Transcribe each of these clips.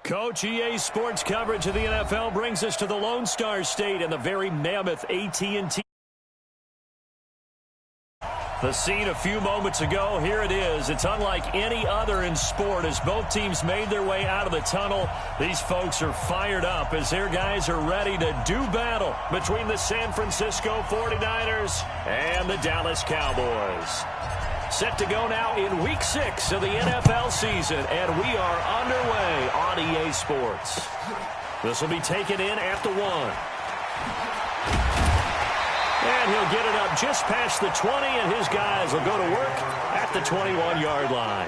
Coach, EA Sports coverage of the NFL brings us to the Lone Star State and the very mammoth AT&T. The scene a few moments ago, here it is. It's unlike any other in sport as both teams made their way out of the tunnel. These folks are fired up as their guys are ready to do battle between the San Francisco 49ers and the Dallas Cowboys. Set to go now in Week 6 of the NFL season, and we are underway on EA Sports. This will be taken in at the 1. And he'll get it up just past the 20, and his guys will go to work at the 21-yard line.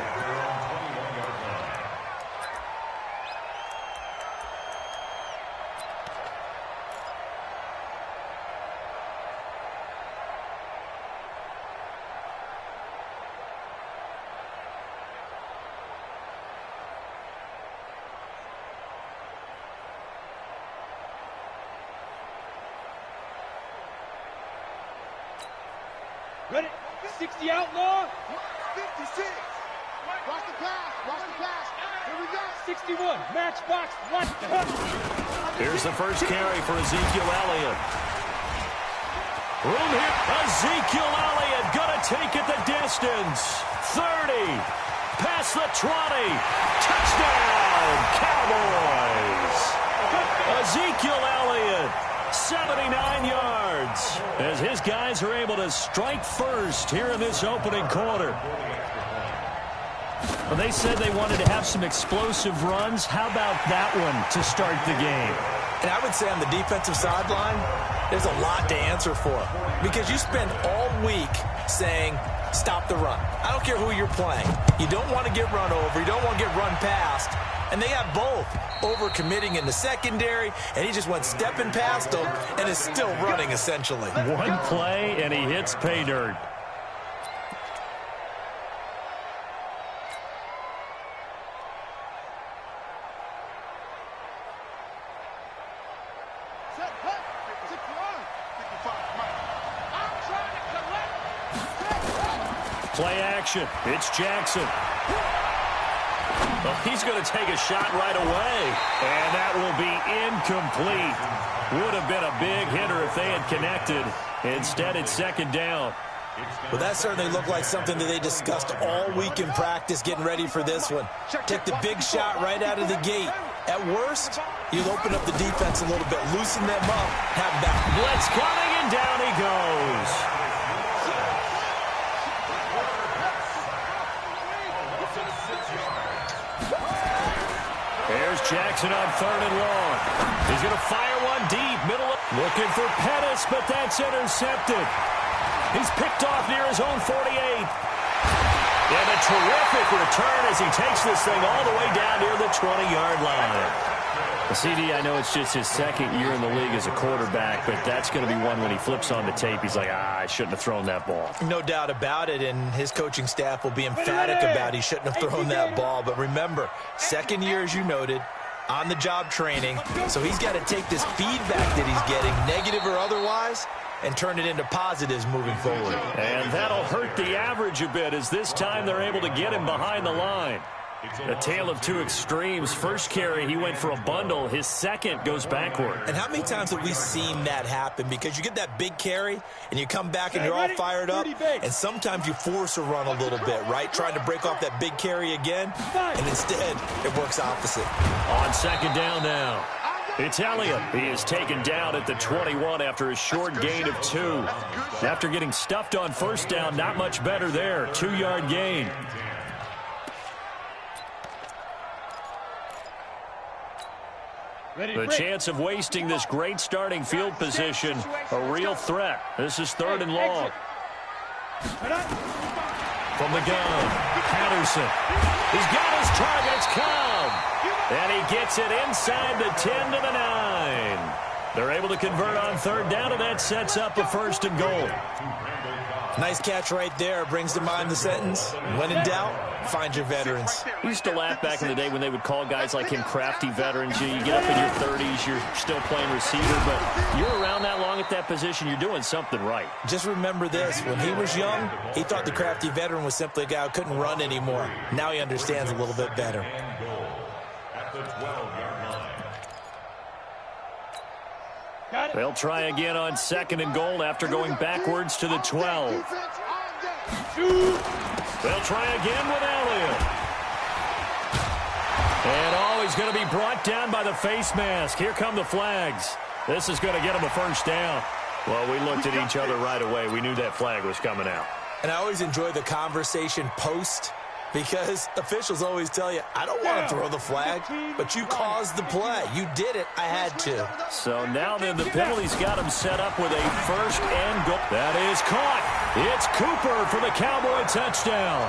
Ready? 60 outlaw. 56. Watch the pass. Watch the pass. Here we go. 61. Matchbox. Watch the hunt. Here's the first carry for Ezekiel Elliott. Room here. Ezekiel Elliott going to take it the distance. 30. Past the 20. Touchdown, Cowboys. Ezekiel Elliott. 79 yards as his guys are able to strike first here in this opening quarter. Well, they said they wanted to have some explosive runs. How about that one to start the game? And I would say on the defensive sideline, there's a lot to answer for because you spend all week saying, stop the run. I don't care who you're playing. You don't want to get run over. You don't want to get run past. And they got both over-committing in the secondary, and he just went stepping past them and is still running, essentially. One play, and he hits pay dirt. Play action. It's Jackson. Well, he's going to take a shot right away, and that will be incomplete. Would have been a big hitter if they had connected. Instead, it's second down. Well, that certainly looked like something that they discussed all week in practice getting ready for this one. Take the big shot right out of the gate. At worst, you'll open up the defense a little bit, loosen them up, have that blitz coming, and down he goes. There's Jackson on 3rd and long. He's going to fire one deep, middle. Looking for Pettis, but that's intercepted. He's picked off near his own 48. And a terrific return as he takes this thing all the way down near the 20-yard line. CD, I know it's just his second year in the league as a quarterback, but that's going to be one when he flips on the tape. He's like, I shouldn't have thrown that ball. No doubt about it, and his coaching staff will be emphatic about he shouldn't have thrown that ball. But remember, second year, as you noted, on-the-job training, so he's got to take this feedback that he's getting, negative or otherwise, and turn it into positives moving forward. And that'll hurt the average a bit as this time they're able to get him behind the line. A tale of two extremes. First carry, he went for a bundle. His second goes backward. And how many times have we seen that happen? Because you get that big carry, and you come back and you're all fired up, and sometimes you force a run a little bit, right? Trying to break off that big carry again, and instead it works opposite. On second down now. It's Elliott. He is taken down at the 21 after a short gain of 2. After getting stuffed on first down, not much better there. 2-yard gain. The chance of wasting this great starting field position, a real threat. This is 3rd and long. From the gun, Patterson. He's got his target. It's Cobb. And he gets it inside the 10 to the 9. They're able to convert on 3rd down, and that sets up a 1st and goal. Nice catch right there. Brings to mind the sentence, when in doubt, find your veterans. We used to laugh back in the day when they would call guys like him crafty veterans. You get up in your 30s, you're still playing receiver, but you're around that long at that position, you're doing something right. Just remember this. When he was young, he thought the crafty veteran was simply a guy who couldn't run anymore. Now he understands a little bit better. They'll try again on 2nd and goal after going backwards to the 12. They'll try again with Elliott. And he's going to be brought down by the face mask. Here come the flags. This is going to get him a first down. Well, we looked at each other right away. We knew that flag was coming out. And I always enjoy the conversation post, because officials always tell you, I don't want to throw the flag, but you caused the play. You did it. I had to. So now then, the penalty's got him set up with a 1st and goal. That is caught. It's Cooper for the Cowboy touchdown.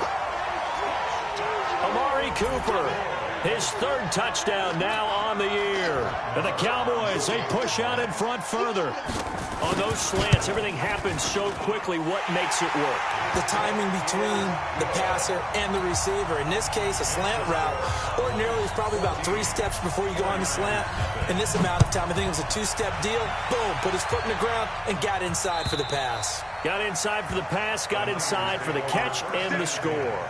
Amari Cooper, his 3rd touchdown now on the year. And the Cowboys, they push out in front further. On those slants, everything happens so quickly. What makes it work? The timing between the passer and the receiver. In this case, a slant route ordinarily is probably about 3 steps before you go on the slant. In this amount of time, I think it was a 2-step deal. Boom, put his foot in the ground and got inside for the pass. Got inside for the pass, got inside for the catch and the score.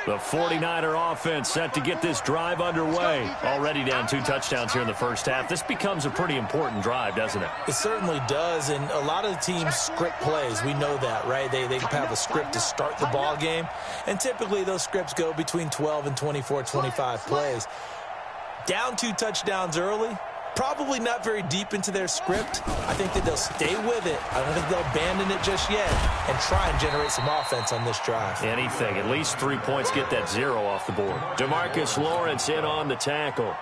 The 49er offense set to get this drive underway. Already down 2 touchdowns here in the first half. This becomes a pretty important drive, doesn't it? It certainly does, and a lot of the teams script plays. We know that, right? They have a script to start the ball game, and typically those scripts go between 12 and 24, 25 plays. Down 2 touchdowns early, probably not very deep into their script. I think that they'll stay with it. I don't think they'll abandon it just yet and try and generate some offense on this drive. Anything. At least 3 points, get that 0 off the board. DeMarcus Lawrence in on the tackle.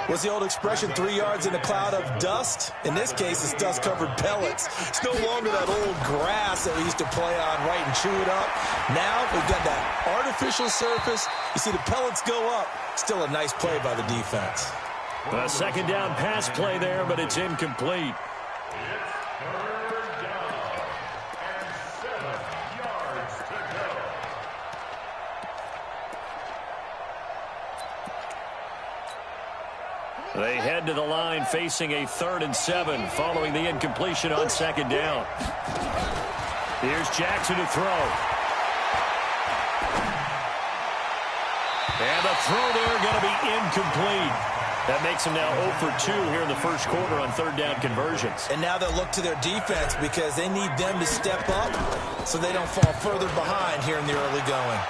What's the old expression, 3 yards in a cloud of dust? In this case, it's dust-covered pellets. It's no longer that old grass that we used to play on, right, and chew it up. Now we've got that artificial surface. You see the pellets go up. Still a nice play by the defense. A 2nd down pass play there, but it's incomplete. They head to the line facing a 3rd and 7 following the incompletion on 2nd down. Here's Jackson to throw. And the throw there going to be incomplete. That makes them now 0 for 2 here in the first quarter on 3rd down conversions. And now they'll look to their defense because they need them to step up so they don't fall further behind here in the early going.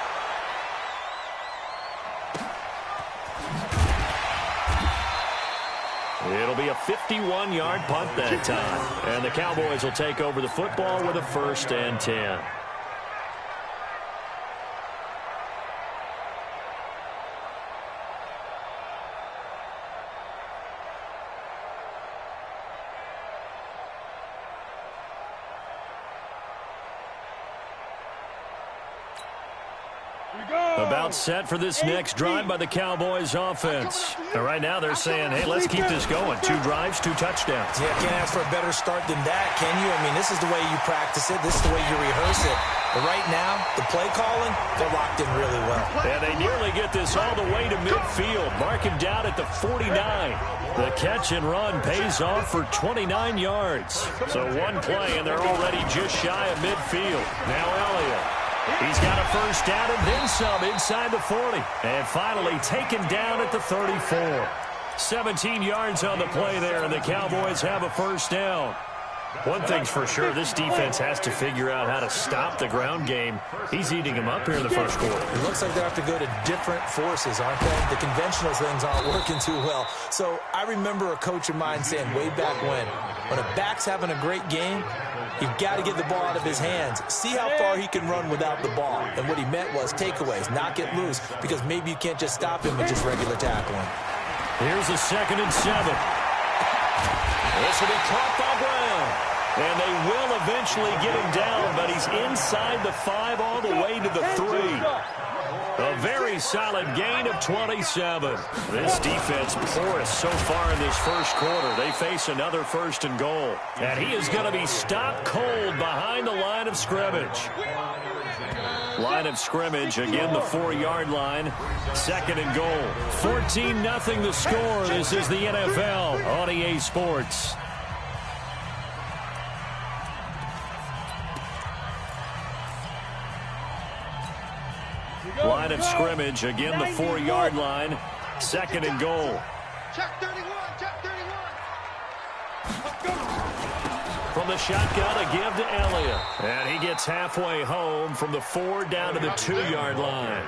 It'll be a 51-yard punt that time. And the Cowboys will take over the football with a 1st and 10. About set for this next drive by the Cowboys offense. And right now they're saying, hey, let's keep this going. 2 drives, 2 touchdowns. Yeah, can't ask for a better start than that, can you? I mean, this is the way you practice it. This is the way you rehearse it. But right now, the play calling, they're locked in really well. And they nearly get this all the way to midfield. Mark him down at the 49. The catch and run pays off for 29 yards. So 1 play, and they're already just shy of midfield. Now Elliott. He's got a first down and then some inside the 40. And finally taken down at the 34. 17 yards on the play there, and the Cowboys have a first down. One thing's for sure, this defense has to figure out how to stop the ground game. He's eating them up here in the first quarter. It looks like they have to go to different forces, aren't they? The conventional things aren't working too well. So I remember a coach of mine saying way back when a back's having a great game, you've got to get the ball out of his hands. See how far he can run without the ball. And what he meant was takeaways, not get loose, because maybe you can't just stop him with just regular tackling. Here's a 2nd and 7. This will be caught by Brown. And they will eventually get him down, but he's inside the 5 all the way to the 3. A very solid gain of 27. This defense porous so far in this first quarter. They face another 1st and goal. And he is going to be stopped cold behind the line of scrimmage. Line of scrimmage, again the 4-yard line. 2nd and goal. 14-0 the score. This is the NFL on EA Sports. Line of scrimmage, again the 4-yard line. Second and goal. Check 31, check 31. From the shotgun, a give to Elliott. And he gets halfway home from the 4 down to the 2-yard line.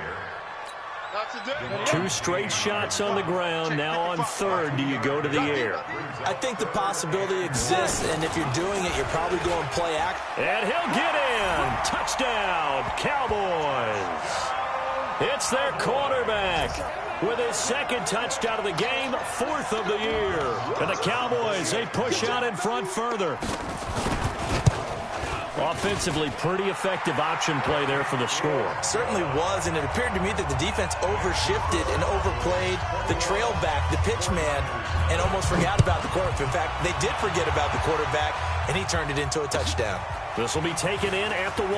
2 straight shots on the ground. Now on third, do you go to the air? I think the possibility exists, and if you're doing it, you're probably going play act. And he'll get in. Touchdown, Cowboys. It's their quarterback with his second touchdown of the game, 4th of the year. And the Cowboys, they push out in front further. Offensively, pretty effective option play there for the score. Certainly was, and it appeared to me that the defense overshifted and overplayed the trail back, the pitch man, and almost forgot about the quarterback. In fact, they did forget about the quarterback, and he turned it into a touchdown. This will be taken in at the 1.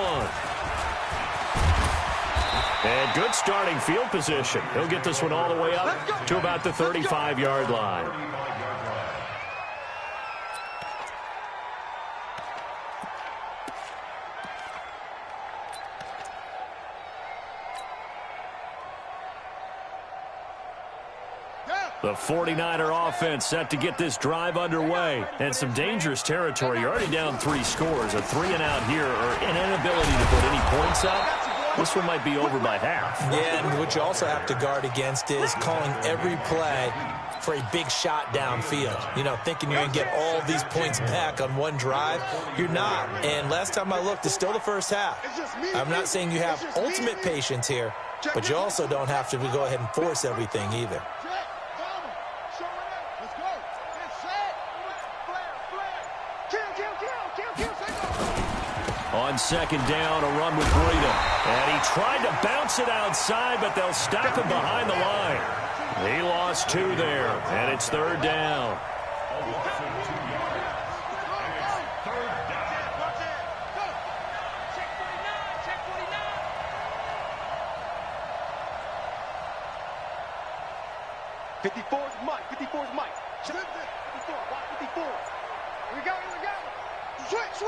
And good starting field position. He'll get this one all the way up to about the 35-yard line. The 49er offense set to get this drive underway. And some dangerous territory. You're already down 3 scores. A 3-and-out here, or an inability to put any points up. This one might be over by half. Yeah, and what you also have to guard against is calling every play for a big shot downfield. You know, thinking you're going to get all these points back on one drive. You're not. And last time I looked, it's still the first half. I'm not saying you have ultimate patience here, but you also don't have to go ahead and force everything either. On second down, a run with Breida. And he tried to bounce it outside, but they'll stop him behind the line. He lost 2 there, and it's 3rd down. Mike. 54 is Mike. 54, watch 54. Here we go. Switch.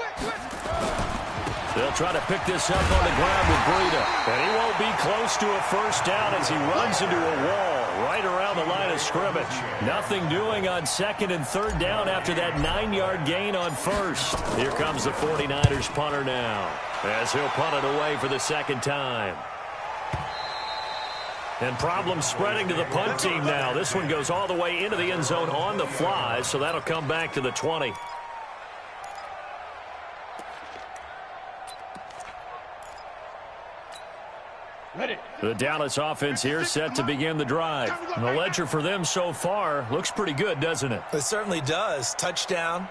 They'll try to pick this up on the ground with Breida. And he won't be close to a first down as he runs into a wall right around the line of scrimmage. Nothing doing on second and third down after that 9-yard gain on first. Here comes the 49ers punter now as he'll punt it away for the second time. And problems spreading to the punt team now. This one goes all the way into the end zone on the fly, so that'll come back to the 20. The Dallas offense here set to begin the drive. And the ledger for them so far looks pretty good, doesn't it? It certainly does. Touchdown.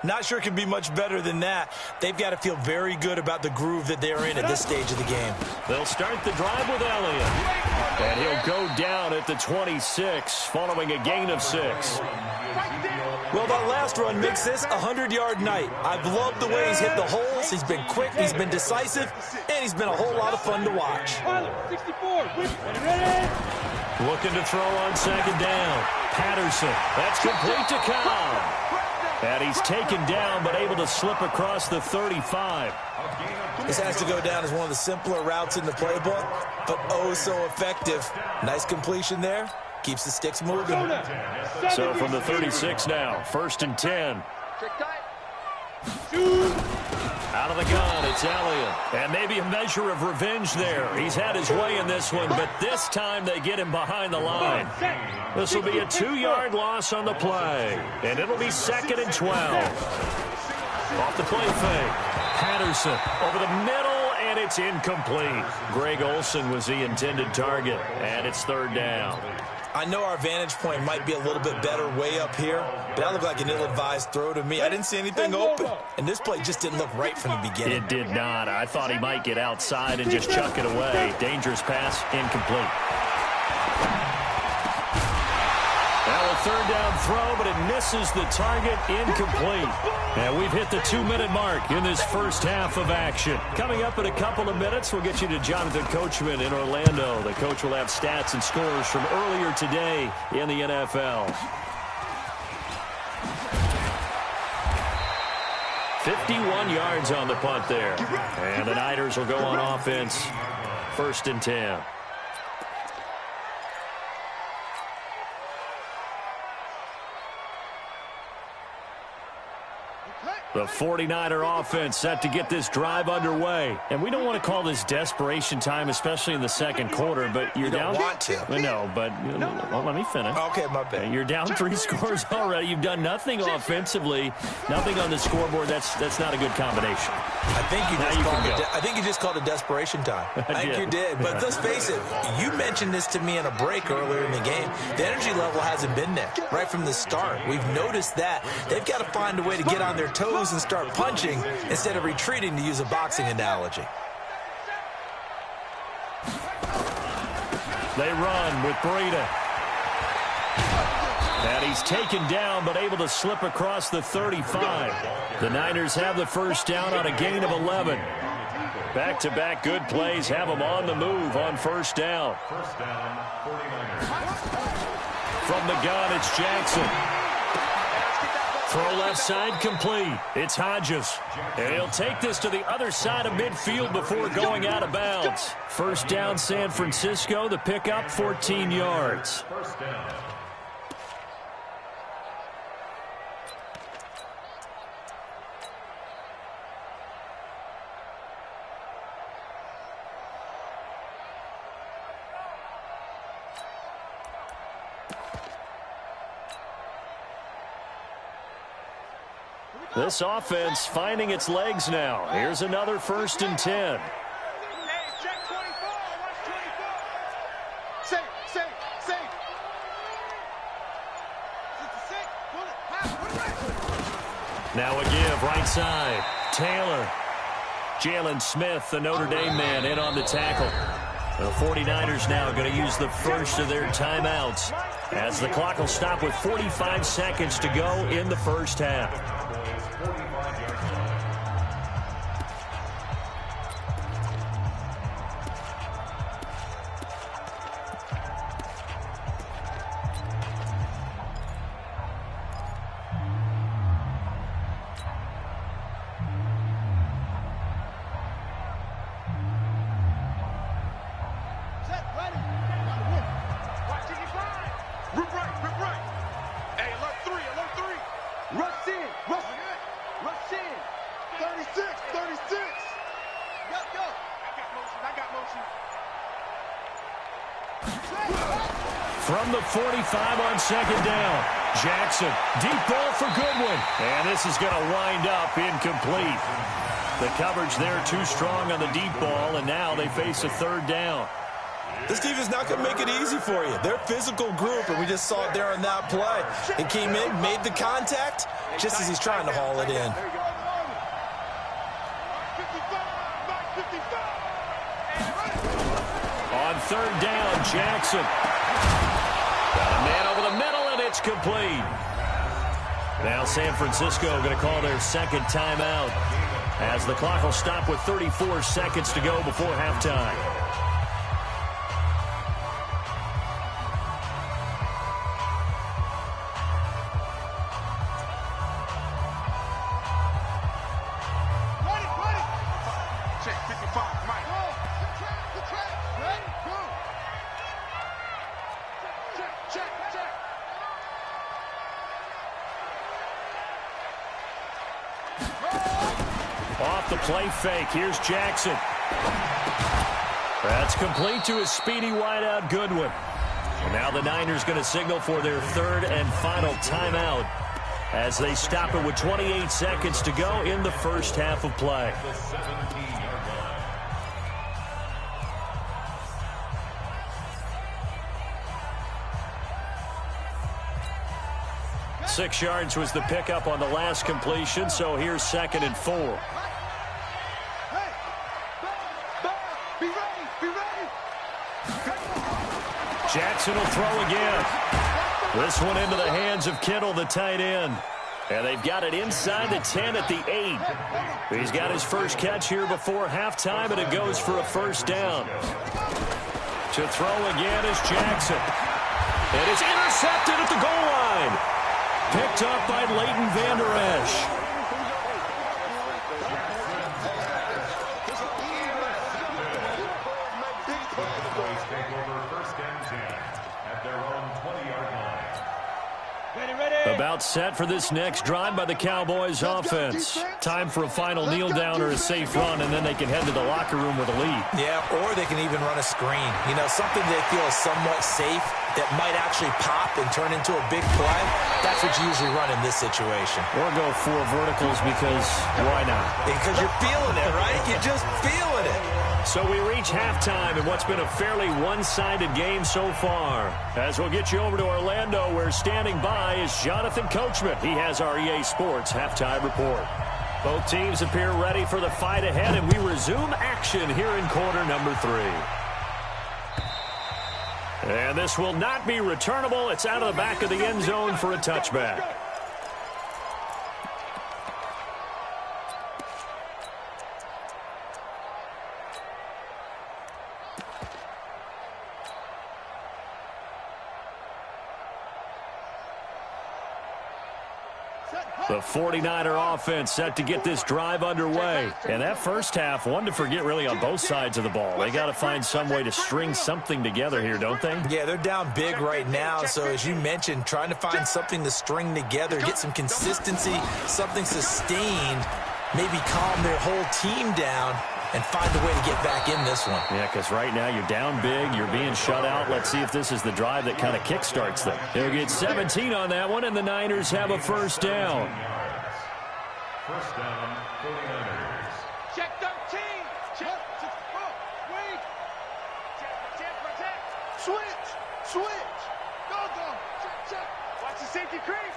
Not sure it can be much better than that. They've got to feel very good about the groove that they're in at this stage of the game. They'll start the drive with Elliott. And he'll go down at the 26 following a gain of 6. Well, that last run makes this a 100-yard night. I've loved the way he's hit the holes. He's been quick, he's been decisive, and he's been a whole lot of fun to watch. 64, ready? Looking to throw on second down. Patterson, that's complete to Cobb. And he's taken down, but able to slip across the 35. This has to go down as one of the simpler routes in the playbook, but oh so effective. Nice completion there. Keeps the sticks moving. So from the 36 now, 1st and 10. Out of the gun, it's Elliott. And maybe a measure of revenge there. He's had his way in this one, but this time they get him behind the line. This will be a 2-yard loss on the play. And it'll be 2nd and 12. Off the play fake. Patterson over the middle, and it's incomplete. Greg Olsen was the intended target, and it's 3rd down. I know our vantage point might be a little bit better way up here, but that looked like an ill-advised throw to me. I didn't see anything open, and this play just didn't look right from the beginning. It did not. I thought he might get outside and just chuck it away. Dangerous pass, incomplete. Now a 3rd down throw, but it misses the target, incomplete. And we've hit the 2-minute mark in this first half of action. Coming up in a couple of minutes, we'll get you to Jonathan Coachman in Orlando. The coach will have stats and scores from earlier today in the NFL. 51 yards on the punt there. And the Niners will go on offense. 1st and 10. The 49er offense set to get this drive underway. And we don't want to call this desperation time, especially in the second quarter, but you're down. Don't want to. No, but well, let me finish. Okay, my bad. You're down 3 scores already. You've done nothing offensively, nothing on the scoreboard. That's not a good combination. I think you just called it desperation time. I think you did. But let's face it, you mentioned this to me in a break earlier in the game. The energy level hasn't been there right from the start. We've noticed that. They've got to find a way to get on their toes and start punching instead of retreating, to use a boxing analogy. They run with Breida. And he's taken down, but able to slip across the 35. The Niners have the first down on a gain of 11. Back-to-back good plays have them on the move on first down. From the gun, it's Jackson. Throw left side complete. It's Hodges. And he'll take this to the other side of midfield before going out of bounds. First down, San Francisco. The pickup, 14 yards. This offense finding its legs now. Here's another 1st and 10. Now a give, right side. Taylor. Jalen Smith, the Notre Dame man, in on the tackle. The 49ers now going to use the first of their timeouts as the clock will stop with 45 seconds to go in the first half. From the 45 on second down. Jackson, deep ball for Goodwin. And this is going to wind up incomplete. The coverage there too strong on the deep ball, and now they face a 3rd down. This defense not going to make it easy for you. They're a physical group, and we just saw it there on that play. He came in, made the contact, just as he's trying to haul it in. On 3rd down, Jackson. Got a man over the middle, and it's complete. Now San Francisco going to call their 2nd timeout as the clock will stop with 34 seconds to go before halftime. Off the play fake. Here's Jackson. That's complete to his speedy wideout, Goodwin. And now the Niners going to signal for their 3rd and final timeout as they stop it with 28 seconds to go in the first half of play. Six yards was the pickup on the last completion, so here's 2nd and 4. Jackson will throw again. This one into the hands of Kittle, the tight end. And they've got it inside the 10 at the 8. He's got his first catch here before halftime, and it goes for a 1st down. To throw again is Jackson. It is intercepted at the goal line. Picked up by Leighton Vander Esch. Cowboys take over 1st and 10 at their own 20-yard line. About set for this next drive by the Cowboys offense. Time for a final kneel down or a safe run, and then they can head to the locker room with a lead. Yeah, or they can even run a screen. You know, something they feel is somewhat safe that might actually pop and turn into a big play. That's what you usually run in this situation. Or go 4 verticals because why not? Because you're feeling it, right? You're just feeling it. So we reach halftime in what's been a fairly one-sided game so far. As we'll get you over to Orlando, where standing by is Jonathan Coachman. He has our EA Sports halftime report. Both teams appear ready for the fight ahead, and we resume action here in quarter number 3. And this will not be returnable. It's out of the back of the end zone for a touchback. The 49er offense set to get this drive underway. And that first half, one to forget really on both sides of the ball. They got to find some way to string something together here, don't they? Yeah, they're down big right now. So as you mentioned, trying to find something to string together, get some consistency, something sustained, maybe calm their whole team down and find a way to get back in this one. Yeah, because right now you're down big, you're being shut out. Let's see if this is the drive that kind of kickstarts them. They'll get 17 on that one, and the Niners have a first down. First down, 49ers. Check 13. Check. Wait. Check. Switch. Go. Check. Watch the safety creep.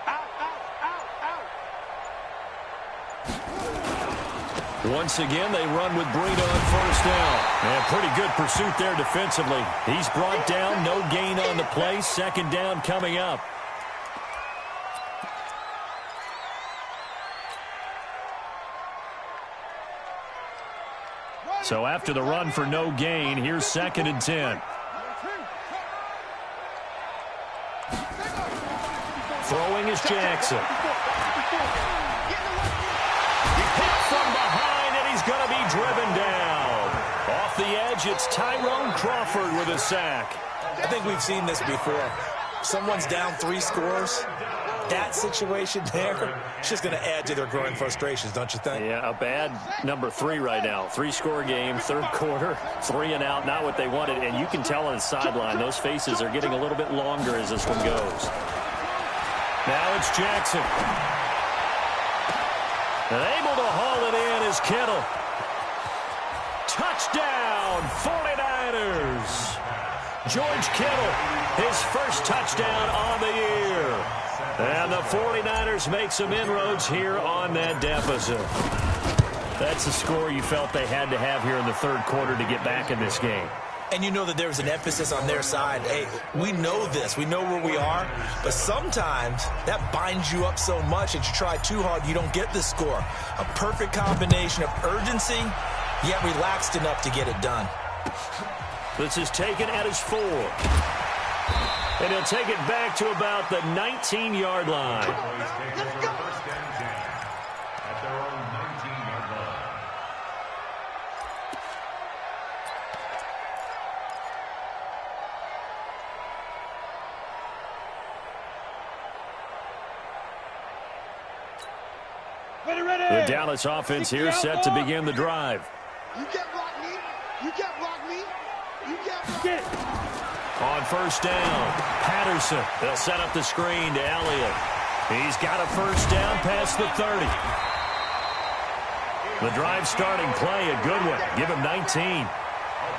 Out. Once again, they run with Breida on first down. And pretty good pursuit there defensively. He's brought down, no gain on the play. Second down coming up. So after the run for no gain, here's 2nd and 10. Throwing is Jackson. Hit from behind, and he's going to be driven down. Off the edge, it's Tyrone Crawford with a sack. I think we've seen this before. Someone's down 3 scores. That situation there, it's just going to add to their growing frustrations, don't you think? Yeah, a bad number 3 right now. 3-score game, 3rd quarter, 3 and out, not what they wanted. And you can tell on the sideline, those faces are getting a little bit longer as this one goes. Now it's Jackson. And able to haul it in is Kittle. Touchdown, 49ers. George Kittle, his first touchdown on the year. And the 49ers make some inroads here on that deficit. That's the score you felt they had to have here in the 3rd quarter to get back in this game. And you know that there's an emphasis on their side. Hey, we know this. We know where we are. But sometimes that binds you up so much that you try too hard, you don't get the score. A perfect combination of urgency, yet relaxed enough to get it done. This is taken at his 4. And he'll take it back to about the 19-yard line. Cowboys take over 1st and 10 at their own 19-yard line. The Dallas offense here set to begin the drive. You can't block me. You can't block me. You can't block me. On first down, Patterson. They'll set up the screen to Elliott. He's got a first down past the 30. The drive starting play, a good one. Give him 19.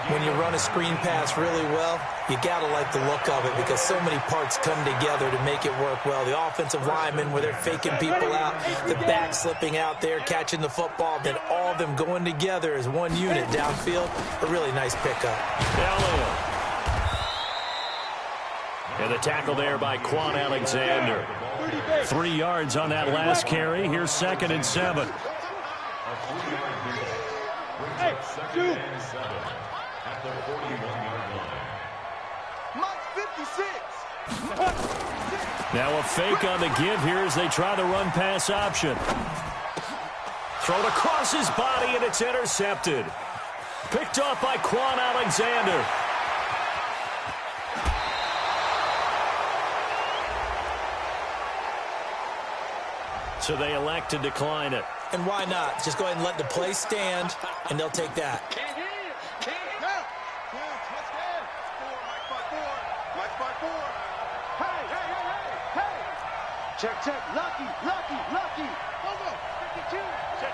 When you run a screen pass really well, you got to like the look of it because so many parts come together to make it work well. The offensive linemen, where they're faking people out, the back slipping out there, catching the football, then all of them going together as one unit downfield. A really nice pickup. Elliott. And the tackle there by Quan Alexander. 3 yards on that last carry. Here's 2nd and 7. Hey, dude. At the 41-yard line. Mike 56. Now a fake on the give here as they try the run-pass option. Thrown across his body, and it's intercepted. Picked off by Quan Alexander. So they elect to decline it. And why not? Just go ahead and let the play stand, and they'll take that. Can't hear you. Can't hear you. No. Let's go. Mike 5-4. Hey. Check. Lucky. Over. 52. Check.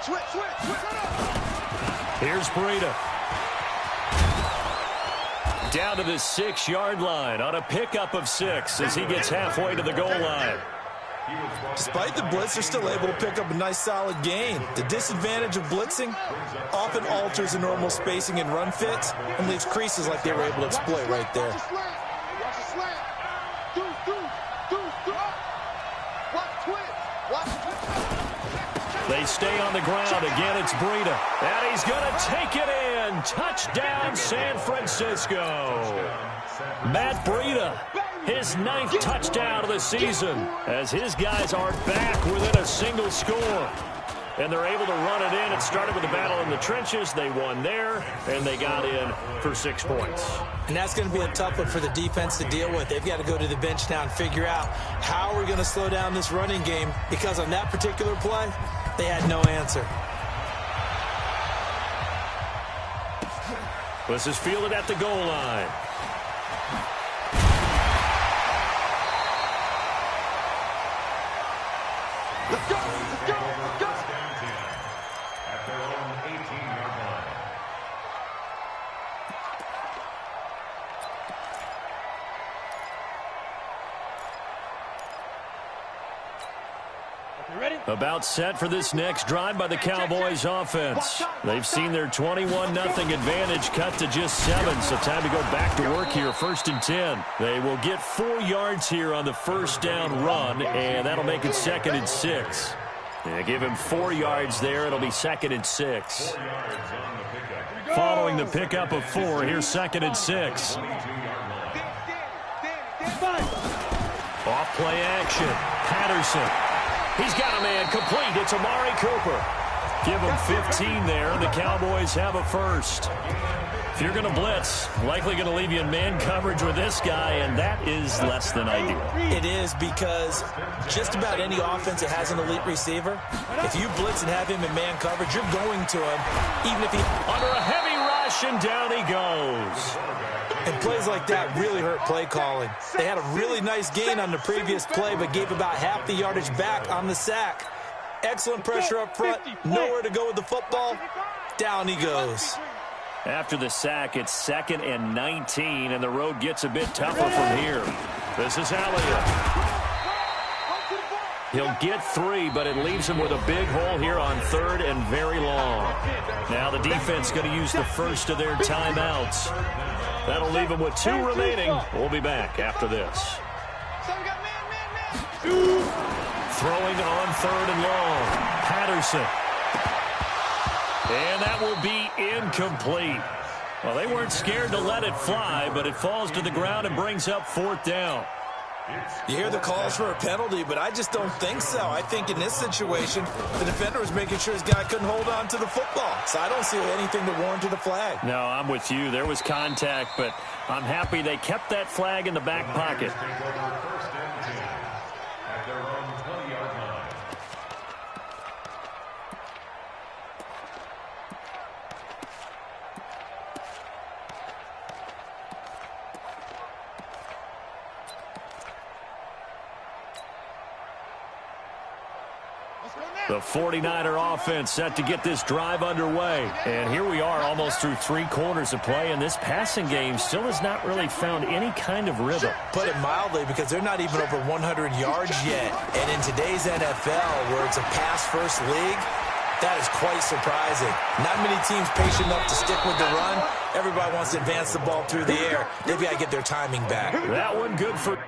Switch. Here's Breida. Down to the 6-yard line on a pickup of 6 as he gets halfway to the goal line. Despite the blitz, they're still able to pick up a nice, solid gain. The disadvantage of blitzing often alters the normal spacing and run fits and leaves creases like they were able to exploit right there. Watch the slant. Watch the twist. They stay on the ground. Again, it's Breida. And he's going to take it in. Touchdown, San Francisco. Matt Breida, his 9th touchdown of the season, as his guys are back within a single score. And they're able to run it in. It started with a battle in the trenches. They won there, and they got in for 6 points. And that's going to be a tough one for the defense to deal with. They've got to go to the bench now and figure out how we're going to slow down this running game, because on that particular play, they had no answer. This is fielded at the goal line. Let's go. At their own 18-yard line. About set for this next drive by the Cowboys offense. They've seen their 21-0 advantage cut to just 7, so time to go back to work here. 1st and 10. They will get 4 yards here on the first down run, and that'll make it 2nd and 6. Yeah, give him 4 yards there. It'll be 2nd and 6. Following the pickup of 4, here's 2nd and 6. Off play action. Patterson. He's got a man complete. It's Amari Cooper. Give him 15 there, and the Cowboys have a first. If you're going to blitz, likely going to leave you in man coverage with this guy, and that is less than ideal. It is, because just about any offense that has an elite receiver, if you blitz and have him in man coverage, you're going to him, even if he... Under a heavy rush, and down he goes. And plays like that really hurt play calling. They had a really nice gain on the previous play, but gave about half the yardage back on the sack. Excellent pressure up front. Nowhere to go with the football. Down he goes. After the sack, it's 2nd and 19, and the road gets a bit tougher from here. This is Elliott. He'll get 3, but it leaves him with a big hole here on 3rd and very long. Now the defense going to use the first of their timeouts. That'll leave him with 2 remaining. We'll be back after this. Throwing on 3rd and long. Patterson. And that will be incomplete. Well, they weren't scared to let it fly, but it falls to the ground and brings up 4th down. You hear the calls for a penalty, but I just don't think so. I think in this situation, the defender was making sure his guy couldn't hold on to the football. So I don't see anything that warranted a flag. No, I'm with you. There was contact, but I'm happy they kept that flag in the back pocket. At their own 20-yard line. The 49er offense set to get this drive underway. And here we are almost through 3 quarters of play, and this passing game still has not really found any kind of rhythm. Put it mildly, because they're not even over 100 yards yet. And in today's NFL, where it's a pass-first league, that is quite surprising. Not many teams patient enough to stick with the run. Everybody wants to advance the ball through the air. They've got to get their timing back. That one good for...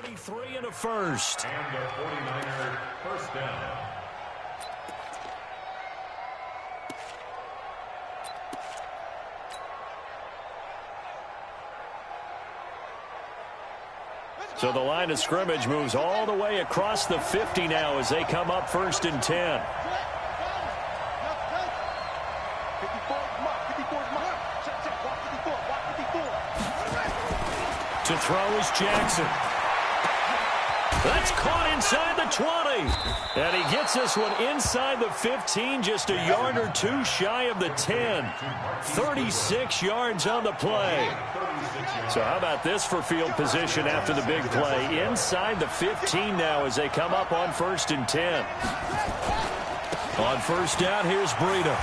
33 and a first. And a 49er first down. So the line of scrimmage moves all the way across the 50 now as they come up 1st and 10. 54. To throw is Jackson. That's caught inside the 20. And he gets this one inside the 15, just a yard or two shy of the 10. 36 yards on the play. So how about this for field position after the big play? Inside the 15 now as they come up on 1st and 10. On first down, here's Breida.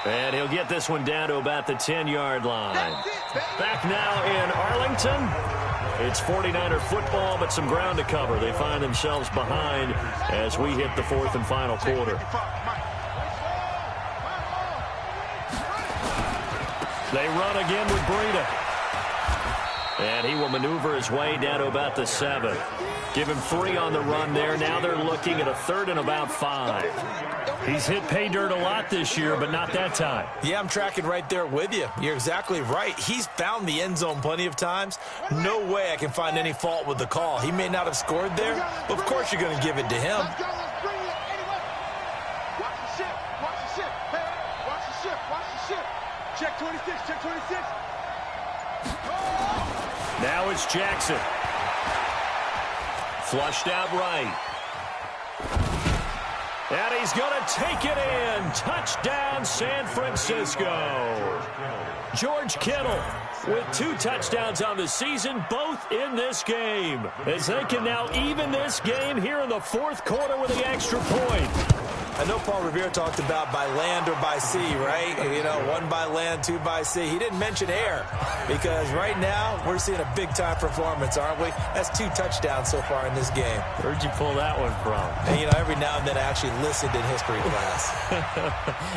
And he'll get this one down to about the 10-yard line. Back now in Arlington. It's 49er football, but some ground to cover. They find themselves behind as we hit the 4th and final quarter. They run again with Breida. And he will maneuver his way down to about the 7. Give him 3 on the run there. Now they're looking at a 3rd and about 5. He's hit pay dirt a lot this year, but not that time. Yeah, I'm tracking right there with you. You're exactly right. He's found the end zone plenty of times. No way I can find any fault with the call. He may not have scored there, but of course you're going to give it to him. Let's go, let's bring it anyway. Watch the ship, watch the ship. Hey, watch the ship, watch the ship. Check 26, check 26. Now it's Jackson. Flushed out right. And he's going to take it in. Touchdown, San Francisco. George Kittle with 2 touchdowns on the season, both in this game. As they can now even this game here in the 4th quarter with the extra point. I know Paul Revere talked about by land or by sea, right? You know, 1 by land, 2 by sea. He didn't mention air because right now we're seeing a big-time performance, aren't we? That's 2 touchdowns so far in this game. Where'd you pull that one from? And, you know, every now and then I actually listened in history class.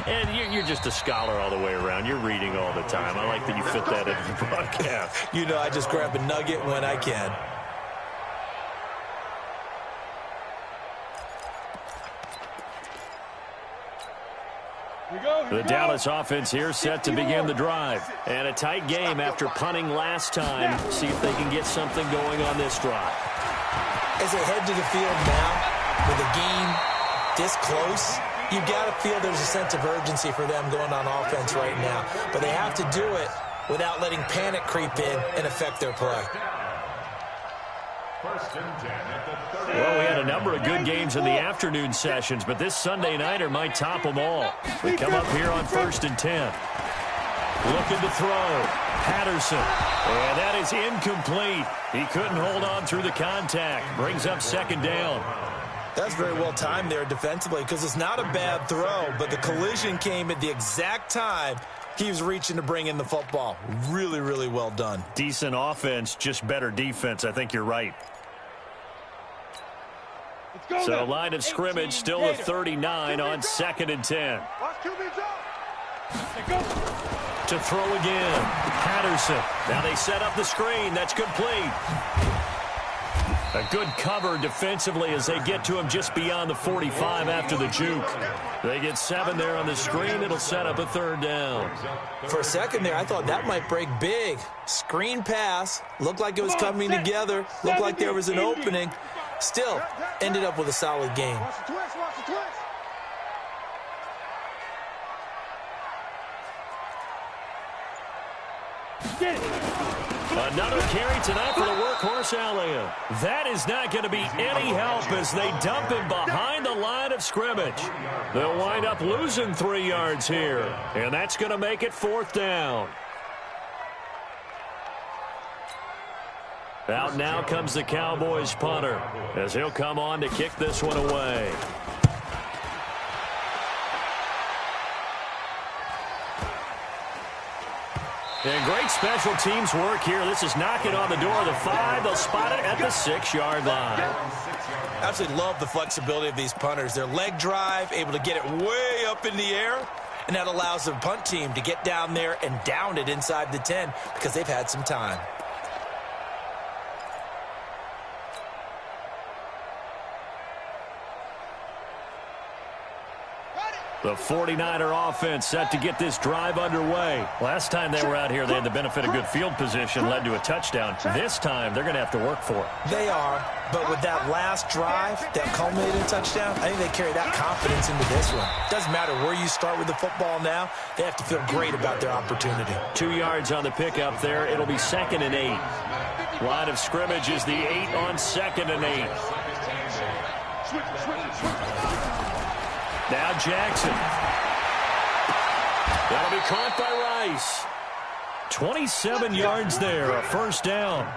And you're just a scholar all the way around. You're reading all the time. I like that you fit that into the broadcast. You know, I just grab a nugget when I can. The Dallas offense here set to begin the drive. And a tight game after punting last time. See if they can get something going on this drive. As they head to the field now, with a game this close, you got to feel there's a sense of urgency for them going on offense right now. But they have to do it without letting panic creep in and affect their play. Well, we had a number of good games in the afternoon sessions, but this Sunday nighter might top them all. We come up here on 1st and 10. Looking to throw. Patterson. And that is incomplete. He couldn't hold on through the contact. Brings up 2nd down. That's very well timed there defensively because it's not a bad throw, but the collision came at the exact time he was reaching to bring in the football. Really, really well done. Decent offense, just better defense. I think you're right. So line of scrimmage still a 39 on 2nd and 10. To throw again. Patterson. Now they set up the screen. That's complete. A good cover defensively as they get to him just beyond the 45 after the juke. They get 7 there on the screen. It'll set up a 3rd down. For a second there, I thought that might break big. Screen pass. Looked like it was coming together. Looked like there was an opening. Still, ended up with a solid game. Watch the twist, watch the twist. Another carry tonight for the workhorse Elliott. That is not going to be any help as they dump him behind the line of scrimmage. They'll wind up losing 3 yards here, and that's going to make it 4th down. Out now comes the Cowboys punter as he'll come on to kick this one away. And great special teams work here. This is knocking on the door of the 5. They'll spot it at the 6-yard line. I absolutely love the flexibility of these punters. Their leg drive, able to get it way up in the air, and that allows the punt team to get down there and down it inside the 10 because they've had some time. The 49er offense set to get this drive underway. Last time they were out here, they had the benefit of good field position, led to a touchdown. This time, they're going to have to work for it. They are, but with that last drive that culminated in a touchdown, I think they carry that confidence into this one. Doesn't matter where you start with the football now, they have to feel great about their opportunity. 2 yards on the pickup there. It'll be 2nd and 8. Line of scrimmage is the 8 on 2nd and 8. Now Jackson. That'll be caught by Rice. 27 yards there, a first down.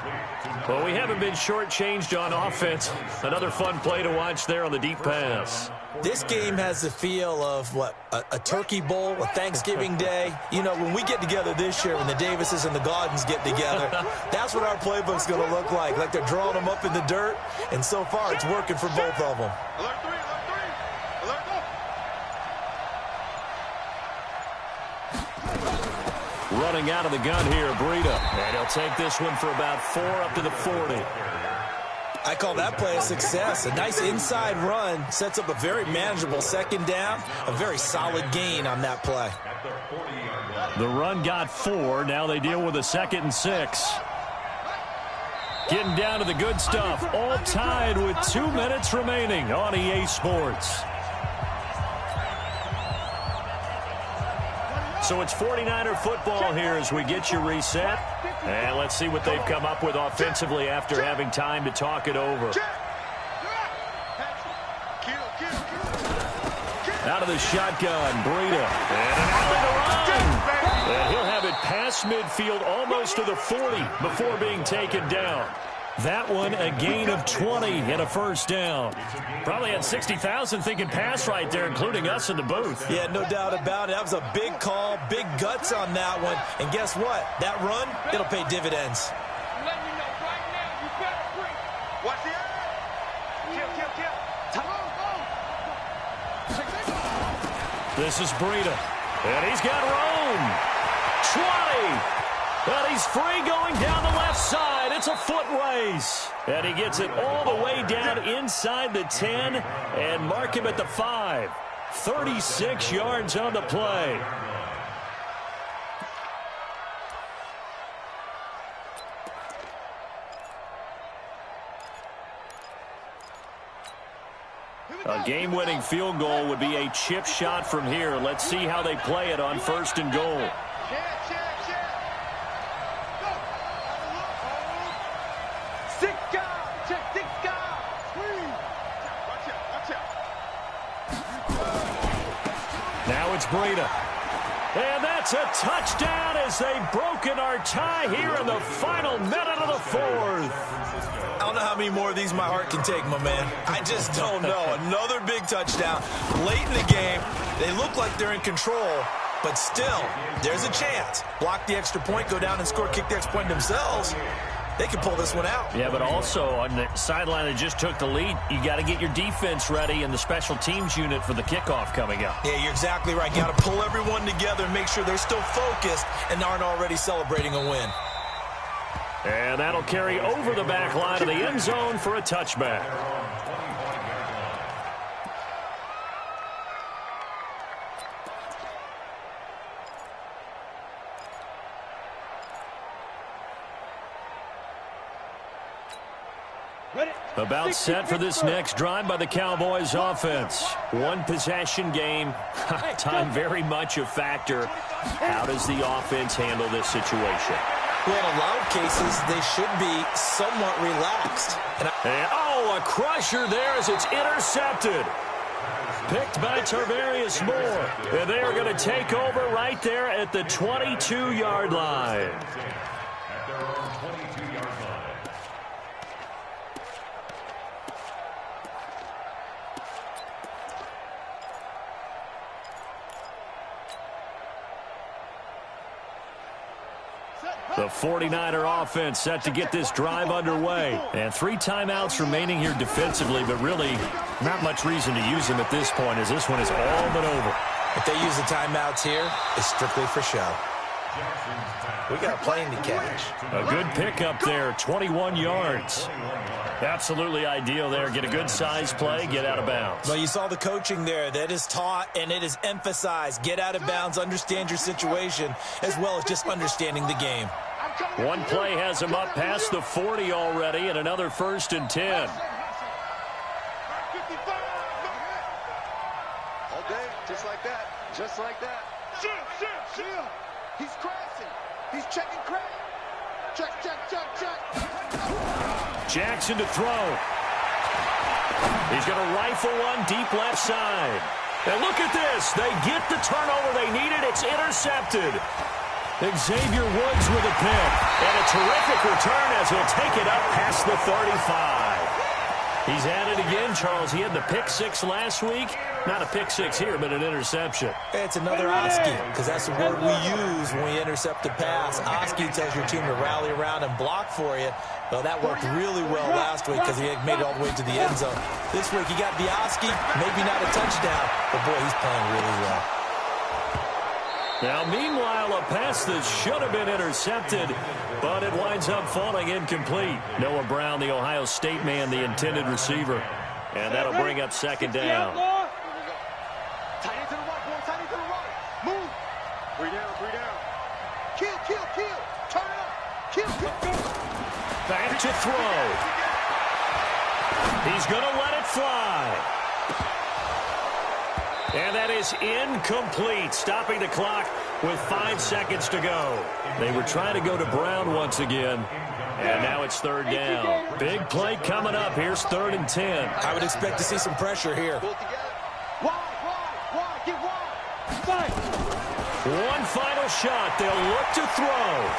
Well, we haven't been shortchanged on offense. Another fun play to watch there on the deep pass. This game has the feel of, what, a turkey bowl, a Thanksgiving day. You know, when we get together this year, when the Davises and the Gaudens get together, that's what our playbook's going to look like. Like they're drawing them up in the dirt, and so far it's working for both of them. Alert 3, alert 3. Alert go. Running out of the gun here, Breida. And he'll take this one for about 4 up to the 40. I call that play a success. A nice inside run sets up a very manageable second down. A very solid gain on that play. The run got 4. Now they deal with a 2nd and 6. Getting down to the good stuff. All tied with 2 minutes remaining on EA Sports. So it's 49er football here as we get you reset. And let's see what they've come up with offensively after having time to talk it over. Out of the shotgun, Breida. And an alley to run. And he'll have it past midfield almost to the 40 before being taken down. That one, a gain of 20 and a first down. Probably had 60,000 thinking pass right there, including us in the booth. Yeah, no doubt about it. That was a big call, big guts on that one. And guess what? That run, it'll pay dividends. I'm letting you know right now, you better break. Watch the kill. This is Breida. And he's got Rome. 20. But he's free going down the left side. It's a foot race. And he gets it all the way down inside the 10 and mark him at the 5. 36 yards on the play. A game-winning field goal would be a chip shot from here. Let's see how they play it on 1st and goal. Now it's Breida. And that's a touchdown as they've broken our tie here in the final minute of the 4th. I don't know how many more of these my heart can take, my man. I just don't know. Another big touchdown. Late in the game, they look like they're in control, but still, there's a chance. Block the extra point, go down and score, kick the extra point themselves. They can pull this one out. Yeah, but also on the sideline that just took the lead, you got to get your defense ready and the special teams unit for the kickoff coming up. Yeah, you're exactly right. You got to pull everyone together and make sure they're still focused and aren't already celebrating a win. And that'll carry over the back line of the end zone for a touchback. About set for this next drive by the Cowboys offense. One possession game. Time very much a factor. How does the offense handle this situation? Well, in a lot of cases, they should be somewhat relaxed. And a crusher there as it's intercepted. Picked by Tarvarius Moore. And they are going to take over right there at the 22-yard line. The 49er offense set to get this drive underway. And 3 timeouts remaining here defensively, but really not much reason to use them at this point as this one is all but over. If they use the timeouts here, it's strictly for show. We got a plane to catch. A good pickup there, 21 yards. Absolutely ideal there. Get a good size play, get out of bounds. Well, you saw the coaching there. That is taught and it is emphasized. Get out of bounds, understand your situation, as well as just understanding the game. One play has him up past the 40 already, and another 1st and 10. All day, just like that. Just like that. He's crashing. He's checking crash. Check. Jackson to throw. He's going to rifle one deep left side. And look at this. They get the turnover they needed. It's intercepted. Xavier Woods with a pick. And a terrific return as he'll take it up past the 35. He's at it again, Charles. He had the pick 6 last week. Not a pick 6 here, but an interception. It's another Oski, because that's the word we use when we intercept a pass. Oski tells your team to rally around and block for you. Well, that worked really well last week because he had made it all the way to the end zone. This week he got the Oski, maybe not a touchdown, but boy, he's playing really well. Now, meanwhile, a pass that should have been intercepted, but it winds up falling incomplete. Noah Brown, the Ohio State man, the intended receiver. And that'll bring up 2nd down. Tight end to the right, boy. Tight end to the right. Move. 3 down. Kill. Turn it up. Kill. Back to throw. He's going to let it fly. And that is incomplete, stopping the clock with 5 seconds to go. They were trying to go to Brown once again, and now it's 3rd down. Big play coming up. Here's 3rd and 10. I would expect to see some pressure here. Wide. Get wide. One final shot. They'll look to throw.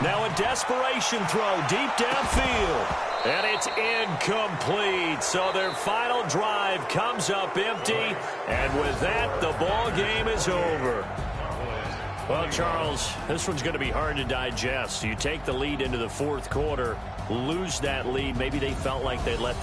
Now a desperation throw deep downfield. And it's incomplete. So their final drive comes up empty. And with that, the ball game is over. Well, Charles, this one's going to be hard to digest. You take the lead into the 4th quarter, lose that lead. Maybe they felt like they let